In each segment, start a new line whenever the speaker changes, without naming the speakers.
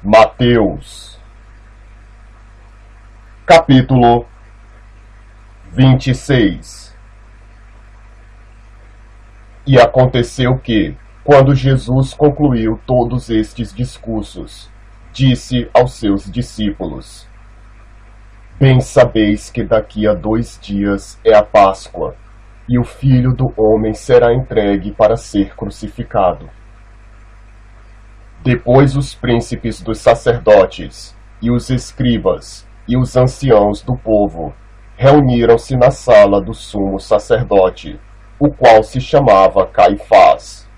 Mateus, capítulo 26. E aconteceu que, quando Jesus concluiu todos estes discursos, disse aos seus discípulos: Bem sabeis que daqui a 2 dias é a Páscoa, e o Filho do Homem será entregue para ser crucificado. Depois os príncipes dos sacerdotes, e os escribas, e os anciãos do povo, reuniram-se na sala do sumo sacerdote, o qual se chamava Caifás,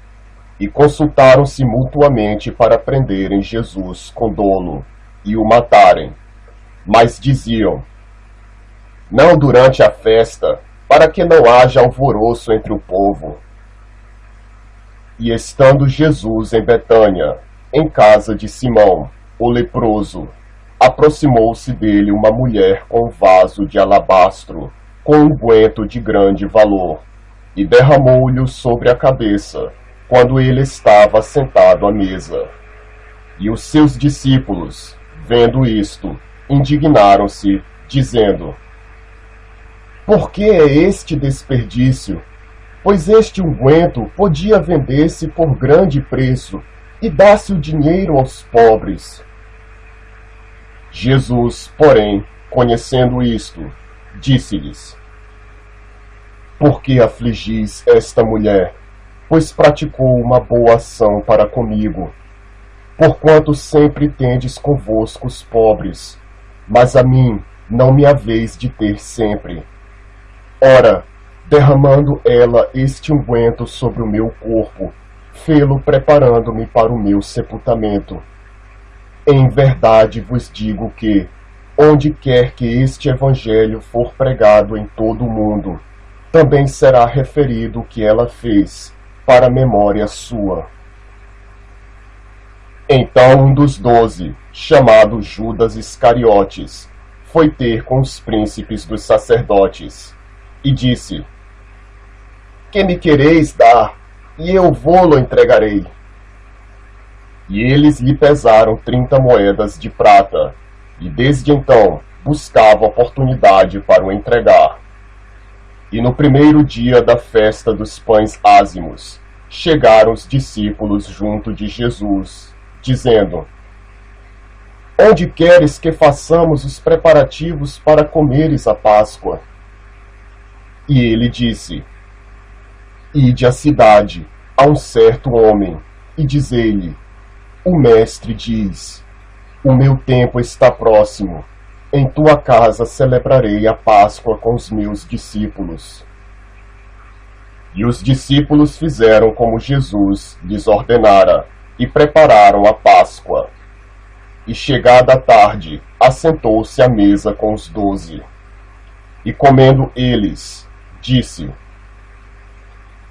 e consultaram-se mutuamente para prenderem Jesus com dolo, e o matarem. Mas diziam: Não durante a festa, para que não haja alvoroço entre o povo. E estando Jesus em Betânia, em casa de Simão, o leproso, aproximou-se dele uma mulher com um vaso de alabastro, com unguento de grande valor, e derramou-lhe sobre a cabeça, quando ele estava sentado à mesa. E os seus discípulos, vendo isto, indignaram-se, dizendo: Por que é este desperdício? Pois este unguento podia vender-se por grande preço e dar-se o dinheiro aos pobres. Jesus, porém, conhecendo isto, disse-lhes: Por que afligis esta mulher? Pois praticou uma boa ação para comigo. Porquanto sempre tendes convosco os pobres, mas a mim não me haveis de ter sempre. Ora, derramando ela este unguento sobre o meu corpo, fê-lo preparando-me para o meu sepultamento. Em verdade vos digo que, onde quer que este evangelho for pregado em todo o mundo, também será referido o que ela fez, para memória sua. Então um dos 12, chamado Judas Iscariotes, foi ter com os príncipes dos sacerdotes, e disse: Que me quereis dar, e eu vô-lo entregarei. E eles lhe pesaram 30 moedas de prata, e desde então buscava oportunidade para o entregar. E no primeiro dia da festa dos pães ázimos, chegaram os discípulos junto de Jesus, dizendo: Onde queres que façamos os preparativos para comeres a Páscoa? E ele disse: Ide à cidade, a um certo homem, e dizei-lhe: O mestre diz: O meu tempo está próximo. Em tua casa celebrarei a Páscoa com os meus discípulos. E os discípulos fizeram como Jesus lhes ordenara, e prepararam a Páscoa. E chegada a tarde, assentou-se à mesa com os 12. E comendo eles, disse: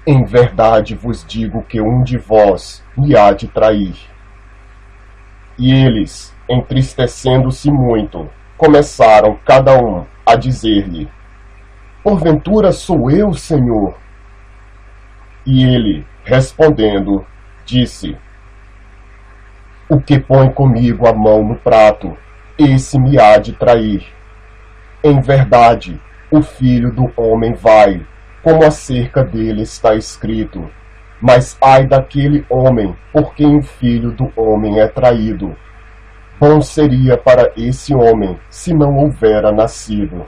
Em verdade vos digo que um de vós me há de trair. E eles, entristecendo-se muito, começaram cada um a dizer-lhe: Porventura sou eu, Senhor? E ele, respondendo, disse: O que põe comigo a mão no prato, esse me há de trair. Em verdade, o Filho do Homem vai, como acerca dele está escrito. Mas ai daquele homem, por quem o Filho do Homem é traído. Bom seria para esse homem, se não houvera nascido.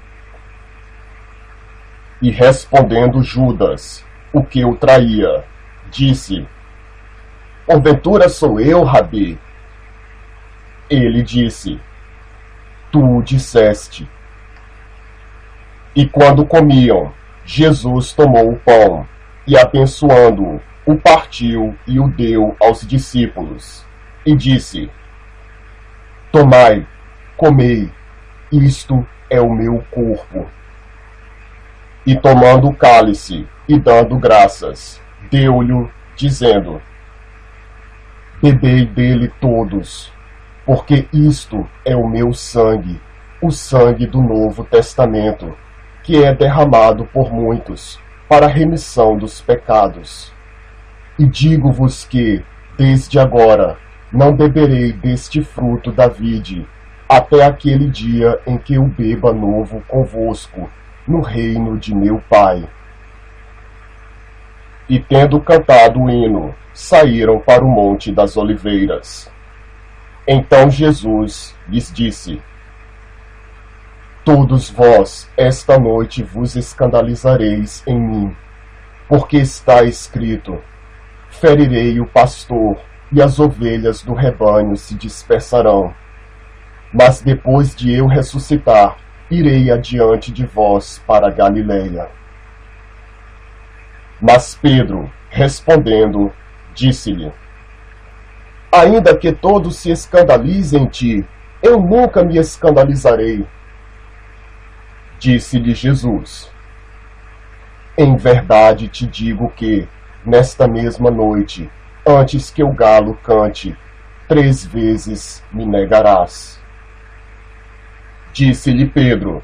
E respondendo Judas, o que o traía, disse: Porventura sou eu, Rabi? Ele disse: Tu o disseste. E quando comiam, Jesus tomou o pão, e abençoando-o, o partiu e o deu aos discípulos, e disse: Tomai, comei, isto é o meu corpo. E tomando o cálice, e dando graças, deu-lhe, dizendo: Bebei dele todos, porque isto é o meu sangue, o sangue do Novo Testamento, que é derramado por muitos, para a remissão dos pecados. E digo-vos que, desde agora, não beberei deste fruto da vide, até aquele dia em que eu beba novo convosco, no reino de meu Pai. E tendo cantado o hino, saíram para o Monte das Oliveiras. Então Jesus lhes disse: Todos vós, esta noite, vos escandalizareis em mim, porque está escrito: ferirei o pastor, e as ovelhas do rebanho se dispersarão. Mas depois de eu ressuscitar, irei adiante de vós para a Galileia. Mas Pedro, respondendo, disse-lhe: Ainda que todos se escandalizem em ti, eu nunca me escandalizarei. Disse-lhe Jesus: Em verdade te digo que, nesta mesma noite, antes que o galo cante, 3 vezes me negarás. Disse-lhe Pedro: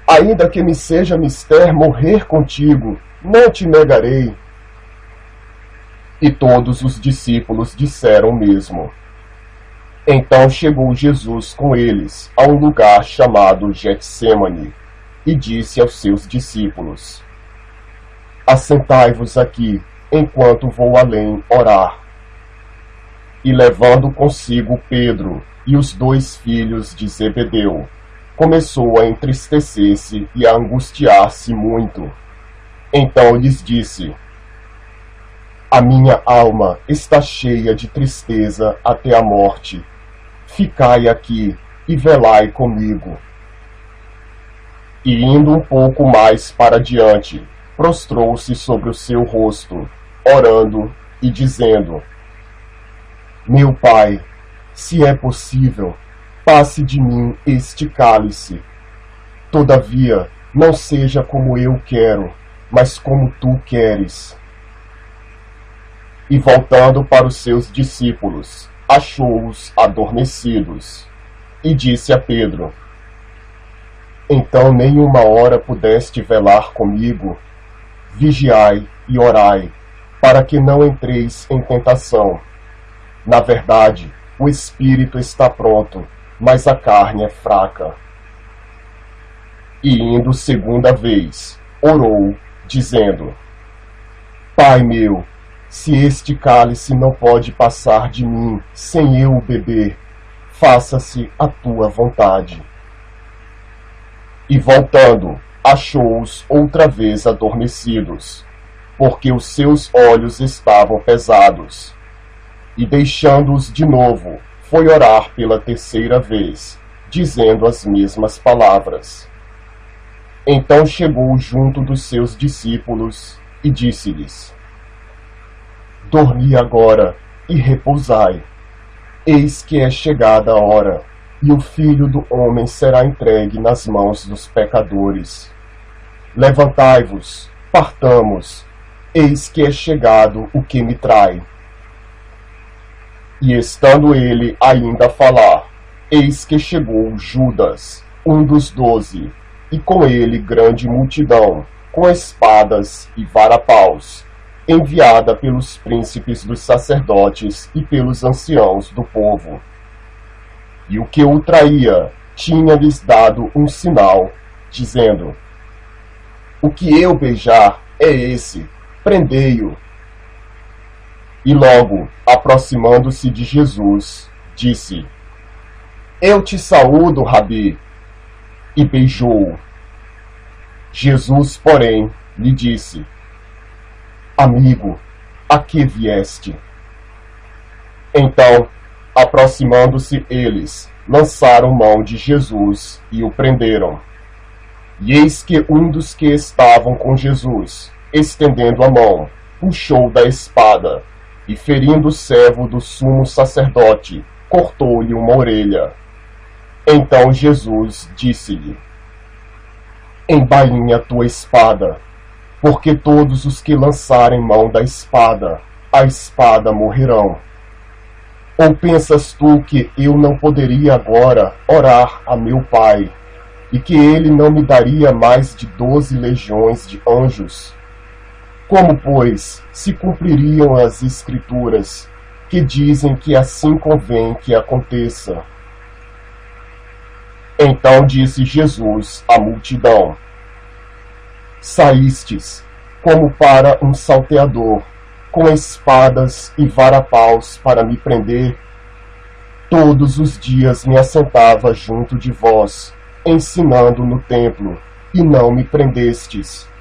Ainda que me seja mister morrer contigo, não te negarei. E todos os discípulos disseram o mesmo. Então chegou Jesus com eles a um lugar chamado Getsêmani, e disse aos seus discípulos: Assentai-vos aqui, enquanto vou além orar. E levando consigo Pedro e os 2 filhos de Zebedeu, começou a entristecer-se e a angustiar-se muito. Então lhes disse: A minha alma está cheia de tristeza até a morte. Ficai aqui e velai comigo. E indo um pouco mais para diante, prostrou-se sobre o seu rosto, orando e dizendo: Meu Pai, se é possível, passe de mim este cálice. Todavia, não seja como eu quero, mas como tu queres. E voltando para os seus discípulos, achou-os adormecidos, e disse a Pedro: Então nem uma hora pudeste velar comigo? Vigiai e orai, para que não entreis em tentação. Na verdade, o espírito está pronto, mas a carne é fraca. E indo 2ª vez, orou, dizendo: Pai meu, se este cálice não pode passar de mim sem eu o beber, faça-se a tua vontade. E voltando, achou-os outra vez adormecidos, porque os seus olhos estavam pesados. E deixando-os de novo, foi orar pela 3ª vez, dizendo as mesmas palavras. Então chegou junto dos seus discípulos e disse-lhes: Dormi agora e repousai. Eis que é chegada a hora, e o Filho do Homem será entregue nas mãos dos pecadores. Levantai-vos, partamos, eis que é chegado o que me trai. E estando ele ainda a falar, eis que chegou Judas, um dos 12, e com ele grande multidão, com espadas e varapaus, enviada pelos príncipes dos sacerdotes e pelos anciãos do povo. E o que o traía tinha-lhes dado um sinal, dizendo: O que eu beijar é esse, prendei-o. E logo, aproximando-se de Jesus, disse: Eu te saúdo, Rabi, e beijou-o. Jesus, porém, lhe disse: Amigo, a que vieste? Então, aproximando-se eles, lançaram mão de Jesus e o prenderam. E eis que um dos que estavam com Jesus, estendendo a mão, puxou da espada, e ferindo o servo do sumo sacerdote, cortou-lhe uma orelha. Então Jesus disse-lhe: Embainha a tua espada, porque todos os que lançarem mão da espada, a espada morrerão. Ou pensas tu que eu não poderia agora orar a meu Pai, e que ele não me daria mais de 12 legiões de anjos? Como, pois, se cumpririam as Escrituras, que dizem que assim convém que aconteça. Então disse Jesus à multidão: saístes como para um salteador, com espadas e varapaus para me prender? Todos os dias me assentava junto de vós, ensinando no templo, e não me prendestes.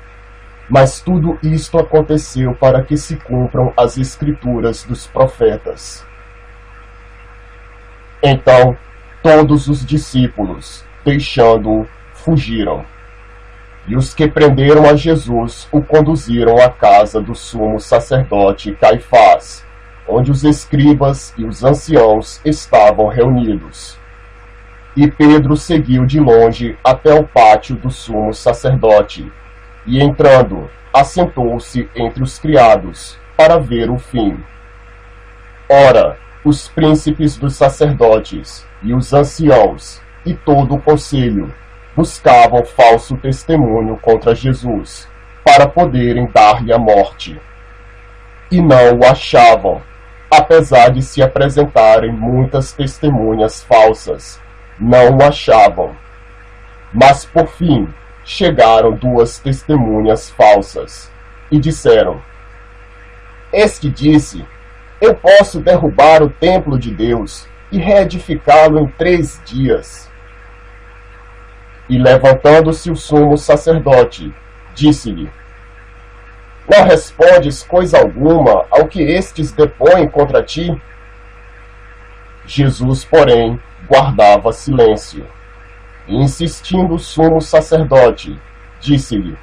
Mas tudo isto aconteceu para que se cumpram as escrituras dos profetas. Então todos os discípulos, deixando-o, fugiram. E os que prenderam a Jesus o conduziram à casa do sumo sacerdote Caifás, onde os escribas e os anciãos estavam reunidos. E Pedro seguiu de longe até o pátio do sumo sacerdote, e entrando, assentou-se entre os criados, para ver o fim. Ora, os príncipes dos sacerdotes, e os anciãos, e todo o conselho, buscavam falso testemunho contra Jesus, para poderem dar-lhe a morte. E não o achavam, apesar de se apresentarem muitas testemunhas falsas, não o achavam. Mas por fim chegaram 2 testemunhas falsas, e disseram: este disse: eu posso derrubar o templo de Deus e reedificá-lo em 3 dias. E levantando-se o sumo sacerdote, disse-lhe: não respondes coisa alguma ao que estes depõem contra ti? Jesus, porém, guardava silêncio. E insistindo o sumo sacerdote, disse-lhe: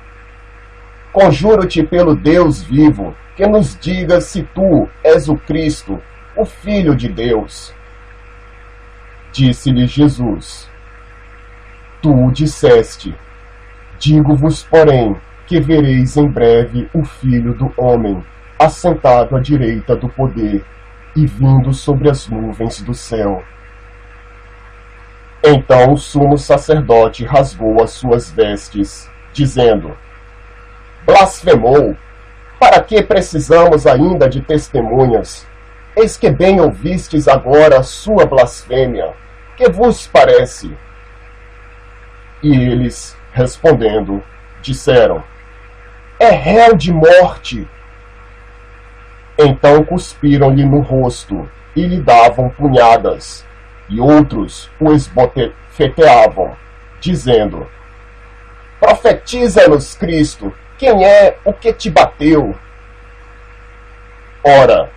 conjuro-te pelo Deus vivo, que nos digas se tu és o Cristo, o Filho de Deus. Disse-lhe Jesus: tu o disseste. Digo-vos, porém, que vereis em breve o Filho do Homem, assentado à direita do poder, e vindo sobre as nuvens do céu. Então o sumo sacerdote rasgou as suas vestes, dizendo: blasfemou! Para que precisamos ainda de testemunhas? Eis que bem ouvistes agora a sua blasfêmia. Que vos parece? E eles, respondendo, disseram: é réu de morte. Então cuspiram-lhe no rosto e lhe davam punhadas, e outros o esbofeteavam, dizendo: profetiza-nos, Cristo, quem é o que te bateu? Ora,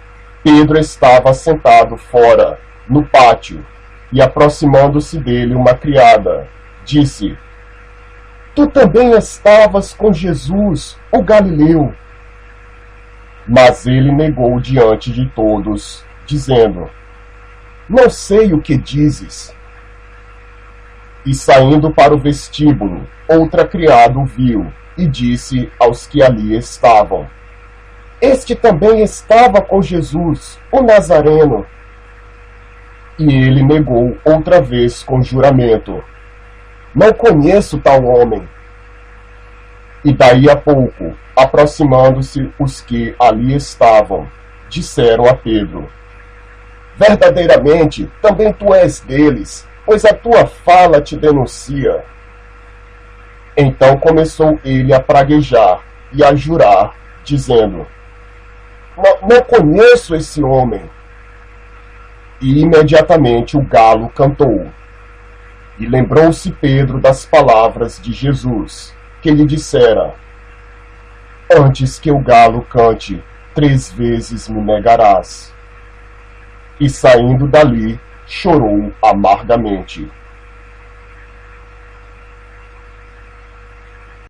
Pedro estava sentado fora, no pátio, e aproximando-se dele uma criada, disse: tu também estavas com Jesus, o Galileu. Mas ele negou diante de todos, dizendo: não sei o que dizes. E saindo para o vestíbulo, outra criada o viu, e disse aos que ali estavam: este também estava com Jesus, o Nazareno. E ele negou outra vez com juramento: não conheço tal homem. E daí a pouco, aproximando-se os que ali estavam, disseram a Pedro: verdadeiramente, também tu és deles, pois a tua fala te denuncia. Então começou ele a praguejar e a jurar, dizendo: não conheço esse homem. E imediatamente o galo cantou. E lembrou-se Pedro das palavras de Jesus, que lhe dissera: antes que o galo cante, 3 vezes me negarás. E saindo dali, chorou amargamente.